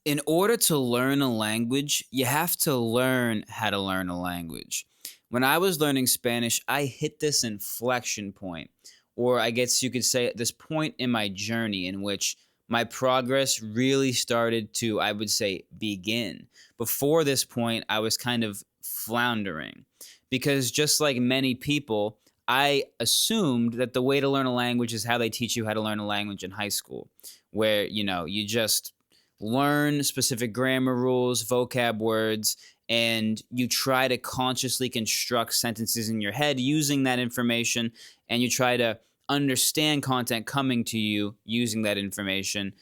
In order to learn a language, you have to learn how to learn a language. When I was learning Spanish, I hit this inflection point, or I guess you could say this point in my journey in which my progress really started to, I would say, begin. Before this point, I was kind of floundering because just like many people, I assumed that the way to learn a language is how they teach you how to learn a language in high school, where, you just learn specific grammar rules, vocab words, and you try to consciously construct sentences in your head using that information, and you try to understand content coming to you using that information,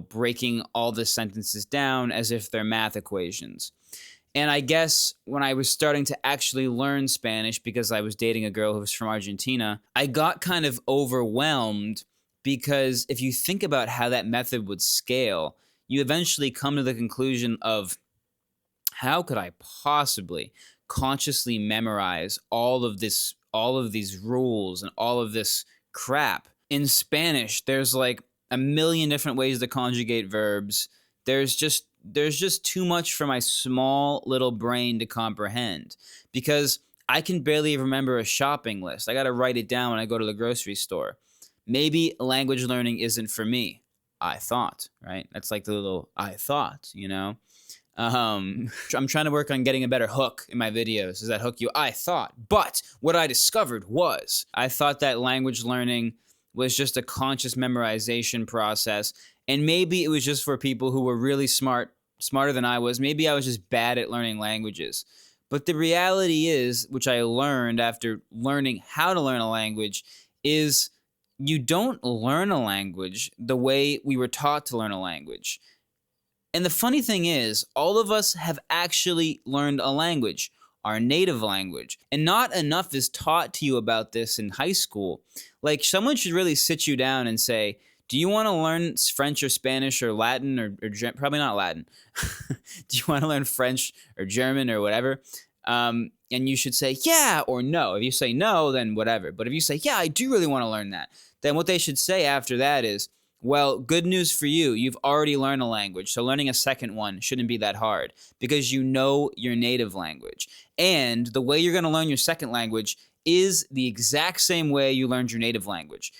breaking all the sentences down as if they're math equations. And I guess when I was starting to actually learn Spanish because I was dating a girl who was from Argentina, I got kind of overwhelmed because if you think about how that method would scale, you eventually come to the conclusion of how could I possibly consciously memorize all of these rules and all of this crap. In Spanish, there's like a million different ways to conjugate verbs. There's just too much for my small little brain to comprehend because I can barely remember a shopping list. I got to write it down when I go to the grocery store. Maybe language learning isn't for me. I thought, right? That's like the little I thought, I'm trying to work on getting a better hook in my videos. Does that hook you? I thought. But what I discovered was I thought that language learning was just a conscious memorization process. And maybe it was just for people who were really smarter than I was. Maybe I was just bad at learning languages. But the reality is, which I learned after learning how to learn a language, is you don't learn a language the way we were taught to learn a language. And the funny thing is, all of us have actually learned a language, our native language. And not enough is taught to you about this in high school. Like, someone should really sit you down and say, do you want to learn French or Spanish or Latin or probably not Latin. Do you want to learn French or German or whatever? And you should say, yeah or no. If you say no, then whatever. But if you say, yeah, I do really want to learn that, then what they should say after that is, well, good news for you. You've already learned a language, so learning a second one shouldn't be that hard because you know your native language. And the way you're going to learn your second language is the exact same way you learned your native language.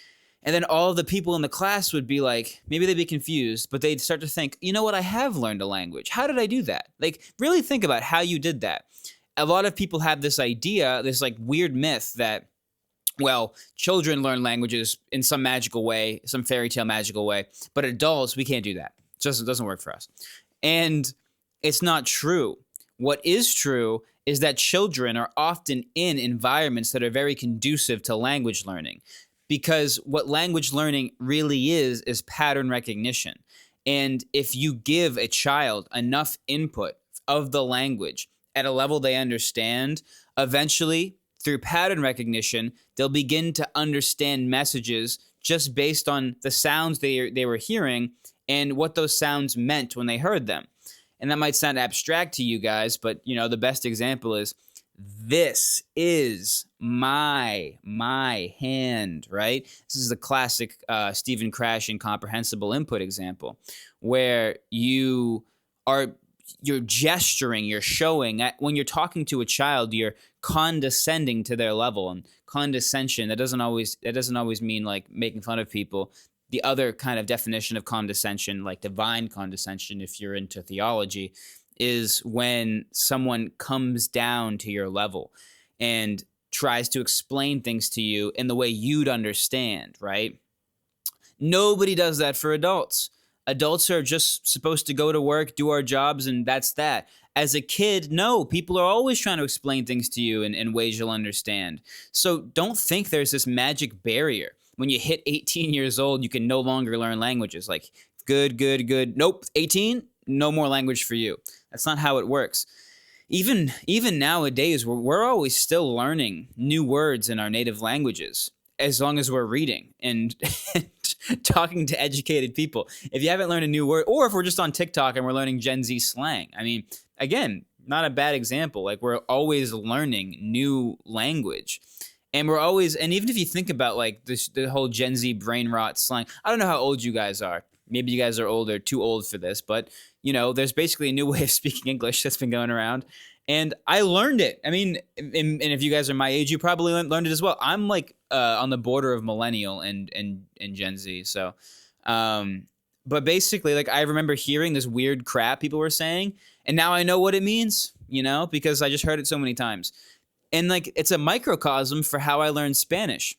And then all of the people in the class would be like, maybe they'd be confused, but they'd start to think, you know what, I have learned a language. How did I do that? Like, really think about how you did that. A lot of people have this idea, this like weird myth that, well, children learn languages in some magical way, some fairy tale magical way, but adults, we can't do that. It doesn't work for us. And it's not true. What is true is that children are often in environments that are very conducive to language learning, because what language learning really is pattern recognition. And if you give a child enough input of the language at a level they understand, eventually, through pattern recognition, they'll begin to understand messages just based on the sounds they were hearing and what those sounds meant when they heard them. And that might sound abstract to you guys, but the best example is, this is my hand, right? This is the classic Stephen Krashen comprehensible input example, where you're gesturing, you're showing. When you're talking to a child, you're condescending to their level. And condescension, that doesn't always mean like making fun of people. The other kind of definition of condescension, like divine condescension, if you're into theology, is when someone comes down to your level and tries to explain things to you in the way you'd understand, right? Nobody does that for adults. Adults are just supposed to go to work, do our jobs, and that's that. As a kid, no, people are always trying to explain things to you in ways you'll understand. So don't think there's this magic barrier. When you hit 18 years old, you can no longer learn languages. Like, good. Nope, 18? No more language for you. That's not how it works. Even nowadays, we're always still learning new words in our native languages, as long as we're reading and talking to educated people. If you haven't learned a new word, or if we're just on TikTok and we're learning Gen Z slang, I mean, again, not a bad example. Like, we're always learning new language. And even if you think about like the whole Gen Z brain rot slang, I don't know how old you guys are, maybe you guys are older, too old for this, but there's basically a new way of speaking English that's been going around. And I learned it. I mean, and if you guys are my age, you probably learned it as well. I'm like on the border of millennial and Gen Z. So, but basically, like I remember hearing this weird crap people were saying, and now I know what it means, because I just heard it so many times. And like it's a microcosm for how I learned Spanish.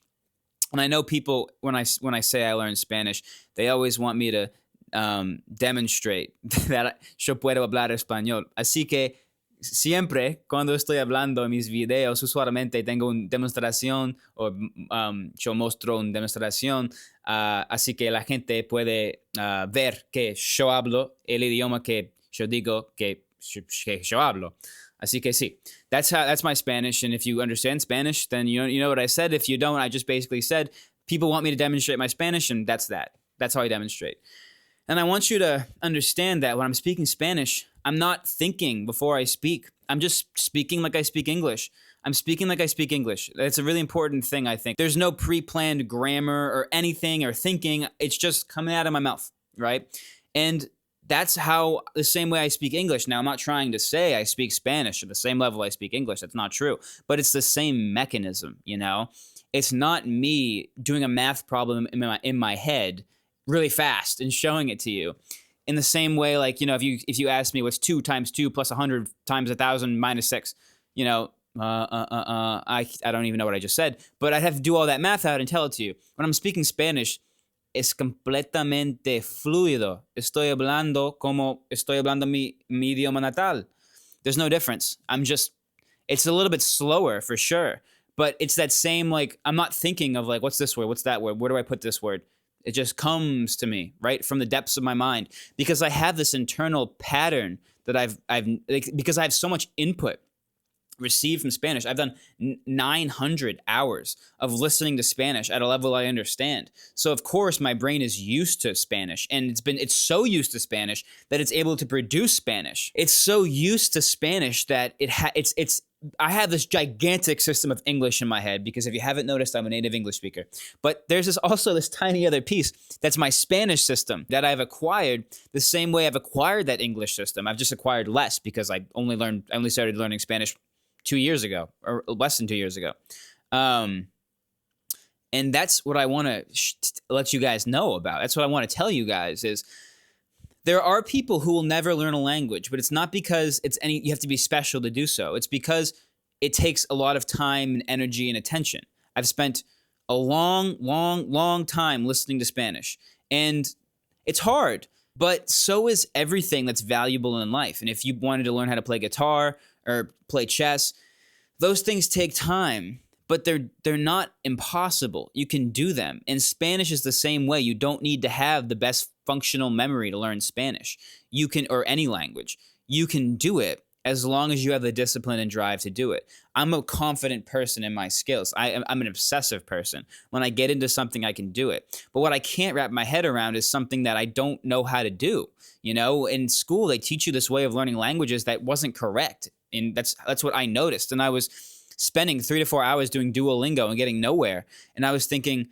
And I know people when I say I learned Spanish, they always want me to demonstrate that yo puedo hablar español. Así que siempre cuando estoy hablando en mis videos, usualmente tengo una demostración o yo muestro una demostración, así que la gente puede ver que yo hablo el idioma que yo digo que yo hablo. Así que sí, that's my Spanish. And if you understand Spanish, then you know what I said. If you don't, I just basically said people want me to demonstrate my Spanish, and that's that. That's how I demonstrate. And I want you to understand that when I'm speaking Spanish, I'm not thinking before I speak. I'm just speaking like I speak English. I'm speaking like I speak English. That's a really important thing, I think. There's no pre-planned grammar or anything or thinking. It's just coming out of my mouth, right? And that's how the same way I speak English. Now, I'm not trying to say I speak Spanish at the same level I speak English. That's not true. But it's the same mechanism, It's not me doing a math problem in my head really fast and showing it to you. In the same way, like, if you ask me what's 2 times 2 plus 100 times 1,000 minus 6, I don't even know what I just said. But I'd have to do all that math out and tell it to you. When I'm speaking Spanish, es completamente fluido. Estoy hablando como estoy hablando mi idioma natal. There's no difference. It's a little bit slower for sure, but it's that same, like, I'm not thinking of like, what's this word? What's that word? Where do I put this word? It just comes to me, right? From the depths of my mind, because I have this internal pattern that because I have so much input received from Spanish. I've done 900 hours of listening to Spanish at a level I understand. So of course my brain is used to Spanish, and it's so used to Spanish that it's able to produce Spanish. It's so used to Spanish that I have this gigantic system of English in my head, because if you haven't noticed, I'm a native English speaker. But there's also this tiny other piece that's my Spanish system that I've acquired the same way I've acquired that English system. I've just acquired less because I only started learning Spanish 2 years ago, or less than 2 years ago. And that's what I want to let you guys know about. That's what I want to tell you guys is there are people who will never learn a language, but it's not because you have to be special to do so. It's because it takes a lot of time and energy and attention. I've spent a long, long, long time listening to Spanish, and it's hard, but so is everything that's valuable in life. And if you wanted to learn how to play guitar or play chess, those things take time, but they're not impossible. You can do them. And Spanish is the same way. You don't need to have the best functional memory to learn Spanish. You can, or any language. You can do it as long as you have the discipline and drive to do it. I'm a confident person in my skills. I'm an obsessive person. When I get into something, I can do it. But what I can't wrap my head around is something that I don't know how to do. In school, they teach you this way of learning languages that wasn't correct. And that's what I noticed. And I was spending 3 to 4 hours doing Duolingo and getting nowhere. And I was thinking,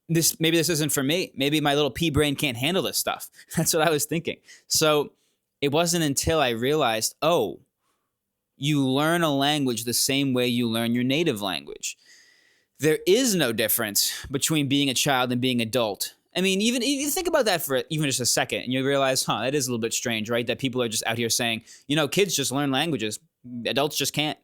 maybe this isn't for me. Maybe my little pea brain can't handle this stuff. That's what I was thinking. So it wasn't until I realized, oh, you learn a language the same way you learn your native language. There is no difference between being a child and being adult. I mean, even think about that for even just a second, and you realize, that is a little bit strange, right? That people are just out here saying, kids just learn languages. Adults just can't.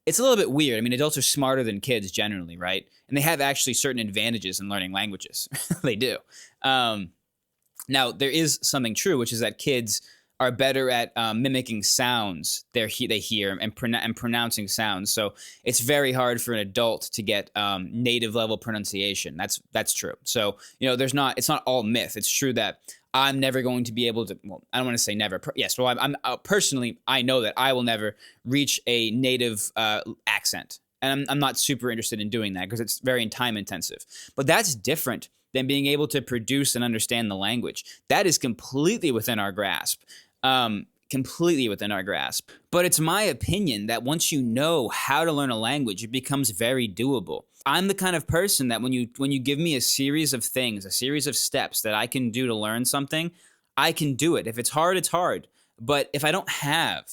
It's a little bit weird. I mean, adults are smarter than kids generally, right? And they have actually certain advantages in learning languages. They do. Now, there is something true, which is that kids are better at mimicking sounds they hear and pronouncing sounds. So it's very hard for an adult to get native level pronunciation. That's true. So it's not all myth. It's true that I'm never going to be able to. Well, I don't want to say never. Yes. Well, I'm personally, I know that I will never reach a native accent, and I'm not super interested in doing that because it's very time intensive. But that's different than being able to produce and understand the language. That is completely within our grasp. Completely within our grasp. But it's my opinion that once you know how to learn a language, it becomes very doable. I'm the kind of person that when you give me a series of things, a series of steps that I can do to learn something, I can do it. If it's hard, it's hard. But if I don't have,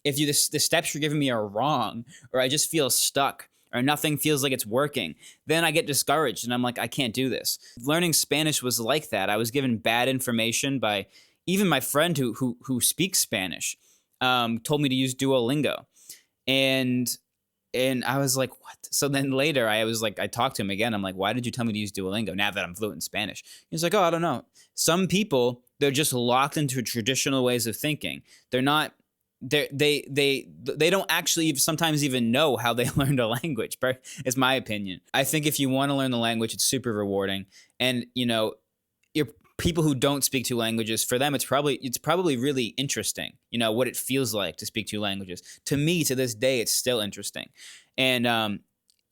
if the steps you're giving me are wrong, or I just feel stuck, or nothing feels like it's working, then I get discouraged and I'm like, I can't do this. Learning Spanish was like that. I was given bad information by even my friend who speaks Spanish, told me to use Duolingo. And I was like, what? So then later I talked to him again. I'm like, why did you tell me to use Duolingo now that I'm fluent in Spanish? He's like, oh, I don't know. Some people, they're just locked into traditional ways of thinking. They're not, they don't actually sometimes even know how they learned a language, is my opinion. I think if you want to learn the language, it's super rewarding. And, you're people who don't speak two languages, for them, it's probably really interesting, what it feels like to speak two languages. To me, to this day, it's still interesting. And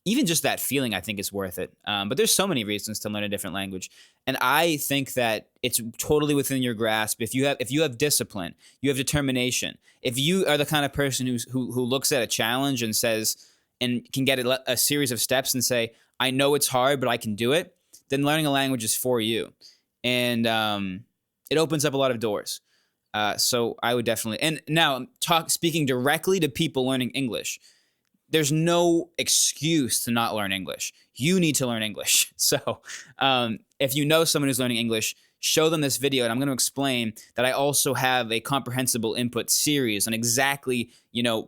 even just that feeling, I think, is worth it. But there's so many reasons to learn a different language. And I think that it's totally within your grasp. If you have discipline, you have determination. If you are the kind of person who looks at a challenge and says, and can get a series of steps and say, I know it's hard, but I can do it, then learning a language is for you. And it opens up a lot of doors. So I would definitely, and now speaking directly to people learning English, there's no excuse to not learn English. You need to learn English. So if you know someone who's learning English, show them this video, and I'm going to explain that I also have a comprehensible input series on exactly,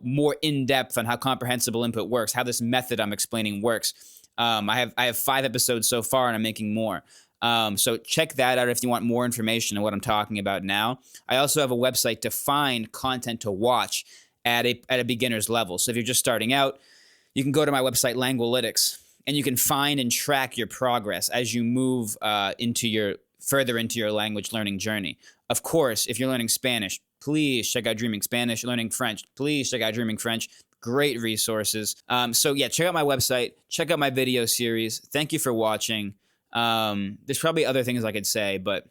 more in depth on how comprehensible input works, how this method I'm explaining works. I have 5 episodes so far, and I'm making more. So check that out if you want more information on what I'm talking about now. I also have a website to find content to watch at a beginner's level. So if you're just starting out, you can go to my website, Langualytics, and you can find and track your progress as you move further into your language learning journey. Of course, if you're learning Spanish, please check out Dreaming Spanish. Learning French, please check out Dreaming French. Great resources. So yeah, check out my website. Check out my video series. Thank you for watching. There's probably other things I could say, but